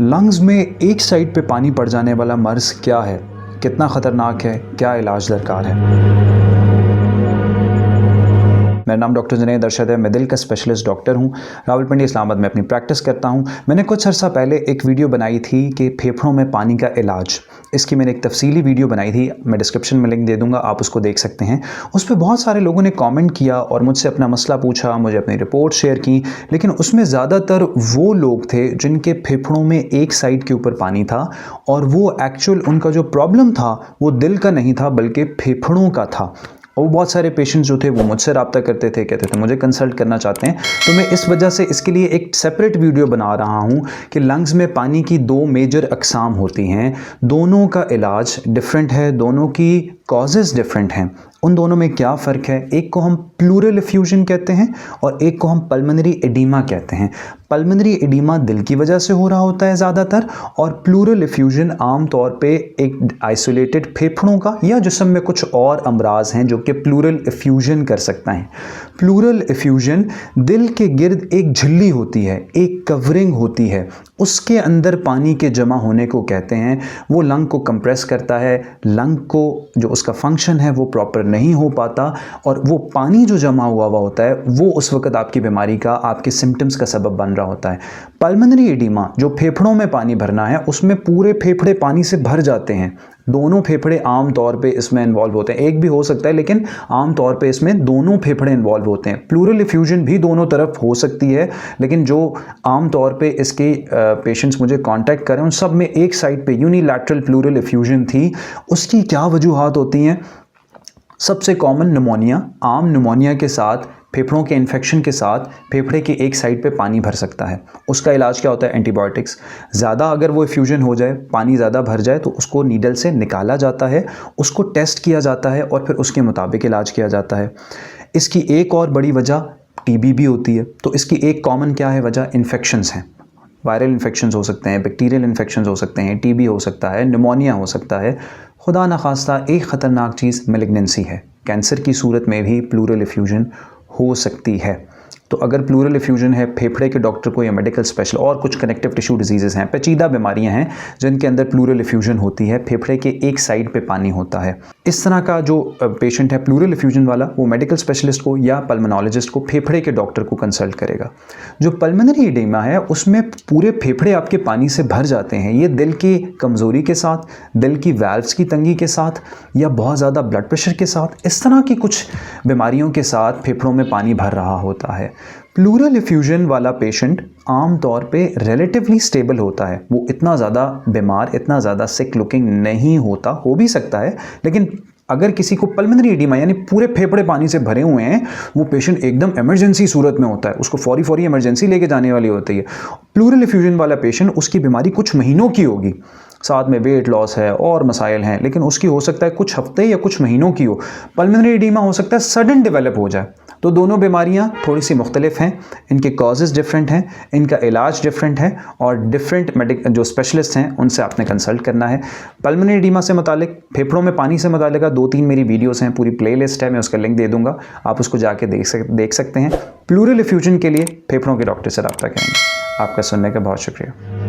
Lungs में एक side पे पानी पड़ जाने वाला मर्ज़ क्या है, कितना ख़तरनाक है, क्या इलाज दरकार है। मेरा नाम डॉक्टर जुनैद अरशद है। मैं दिल का स्पेशलिस्ट डॉक्टर हूँ। रावलपिंडी इस्लामाबाद में अपनी प्रैक्टिस करता हूँ। मैंने कुछ अर्सा पहले एक वीडियो बनाई थी कि फेफड़ों में पानी का इलाज, इसकी मैंने एक तफसीली वीडियो बनाई थी। मैं डिस्क्रिप्शन में लिंक दे दूँगा, आप उसको देख सकते हैं। उस पर बहुत सारे लोगों ने कमेंट किया और मुझसे अपना मसला पूछा, मुझे अपनी रिपोर्ट शेयर की, लेकिन उसमें ज़्यादातर वो लोग थे जिनके फेफड़ों में एक साइड के ऊपर पानी था और वो एक्चुअल उनका जो प्रॉब्लम था वो दिल का नहीं था बल्कि फेफड़ों का था। और बहुत सारे पेशेंट्स जो थे वो मुझसे रब्ता करते थे, कहते थे मुझे कंसल्ट करना चाहते हैं। तो मैं इस वजह से इसके लिए एक सेपरेट वीडियो बना रहा हूँ कि लंग्स में पानी की दो मेजर अक़साम होती हैं, दोनों का इलाज डिफरेंट है, दोनों की कॉजेज़ डिफरेंट हैं। उन दोनों में क्या फ़र्क है, एक को हम प्लूरल एफ्यूजन कहते हैं और एक को हम पल्मोनरी एडीमा कहते हैं। पल्मोनरी एडीमा दिल की वजह से हो रहा होता है ज़्यादातर, और प्लूरल एफ्यूजन आम तौर पे एक आइसोलेटेड फेफड़ों का या जिस्म में कुछ और अमराज हैं जो कि प्लूरल एफ्यूजन कर सकता है। प्लूरल एफ्यूजन दिल के गिर्द एक झिल्ली होती है, एक कवरिंग होती है, उसके अंदर पानी के जमा होने को कहते हैं। वो लंग को कंप्रेस करता है, लंग को जो उसका फंक्शन है वो प्रॉपर नहीं हो पाता और वो पानी जो जमा हुआ होता है वो उस वक्त आपकी बीमारी का, आपके सिम्टम्स का सबब बन रहा होता है। पल्मोनरी एडीमा जो फेफड़ों में पानी भरना है उसमें पूरे फेफड़े पानी से भर जाते हैं। दोनों फेफड़े आम तौर पे इसमें इन्वॉल्व होते हैं, एक भी हो सकता है लेकिन आम तौर पे इसमें दोनों फेफड़े इन्वॉल्व होते हैं। प्लूरल एफ्यूजन भी दोनों तरफ हो सकती है, लेकिन जो आम तौर पे इसके पेशेंट्स मुझे कांटेक्ट करें उन सब में एक साइड पे यूनिलैटरल प्लूरल एफ्यूजन थी। उसकी क्या वजूहात होती हैं? सबसे कॉमन निमोनिया, आम निमोनिया के साथ फेफड़ों के इन्फेक्शन के साथ फेफड़े की एक साइड पे पानी भर सकता है। उसका इलाज क्या होता है? एंटीबायोटिक्स। ज़्यादा अगर वो एफ्यूजन हो जाए, पानी ज़्यादा भर जाए तो उसको नीडल से निकाला जाता है, उसको टेस्ट किया जाता है और फिर उसके मुताबिक इलाज किया जाता है। इसकी एक और बड़ी वजह टीबी भी होती है। तो इसकी एक कॉमन क्या है वजह? इन्फेक्शंस हैं। वायरल इन्फेक्शंस हो सकते हैं, बैक्टीरियल इन्फेक्शंस हो सकते हैं, टीबी हो सकता है, निमोनिया हो सकता है। खुदा न खास्ता एक ख़तरनाक चीज़ मैलिग्नेंसी है। कैंसर की सूरत में भी प्लूरल एफ्यूजन हो सकती है। तो अगर प्लूरल एफ्यूजन है, फेफड़े के डॉक्टर को या मेडिकल स्पेशल, और कुछ कनेक्टिव टिश्यू डिजीज़ेज़ हैं, पेचीदा बीमारियां हैं जिनके अंदर प्लूरल एफ्यूजन होती है, फेफड़े के एक साइड पे पानी होता है। इस तरह का जो पेशेंट है प्लूरल एफ्यूजन वाला, वो मेडिकल स्पेशलिस्ट को या पल्मोनोलॉजिस्ट को, फेफड़े के डॉक्टर को कंसल्ट करेगा। जो पल्मोनरी एडीमा है उसमें पूरे फेफड़े आपके पानी से भर जाते हैं। ये दिल की कमज़ोरी के साथ, दिल की वाल्व्स की तंगी के साथ या बहुत ज़्यादा ब्लड प्रेशर के साथ, इस तरह की कुछ बीमारियों के साथ फेफड़ों में पानी भर रहा होता है। प्लूरल एफ्यूजन वाला पेशेंट आम तौर पे रिलेटिवली स्टेबल होता है, वो इतना ज़्यादा बीमार, इतना ज़्यादा सिक लुकिंग नहीं होता, हो भी सकता है। लेकिन अगर किसी को पल्मोनरी एडीमा यानी पूरे फेफड़े पानी से भरे हुए हैं, वो पेशेंट एकदम इमरजेंसी सूरत में होता है, उसको फौरी इमरजेंसी लेके जाने वाली होती है। प्लूरल एफ्यूजन वाला पेशेंट, उसकी बीमारी कुछ महीनों की होगी, साथ में वेट लॉस है और मसाइल हैं, लेकिन उसकी हो सकता है कुछ हफ्ते या कुछ महीनों की हो। पल्मोनरी एडीमा हो सकता है सडन डेवलप हो जाए। तो दोनों बीमारियां थोड़ी सी मुख्तलिफ हैं, इनके कॉजेज़ डिफरेंट हैं, इनका इलाज डिफरेंट है और डिफरेंट जो स्पेशलिस्ट हैं उनसे आपने कंसल्ट करना है। पल्मोनरी एडीमा से मुतालिक, फेफड़ों में पानी से मुतालिक 2-3 मेरी वीडियोस हैं, पूरी प्लेलिस्ट है, मैं उसका लिंक दे दूंगा, आप उसको जाके देख सकते हैं। प्लूरल एफ्यूजन के लिए फेफड़ों के डॉक्टर से रब्ता करेंगे। आपका सुनने का बहुत शुक्रिया।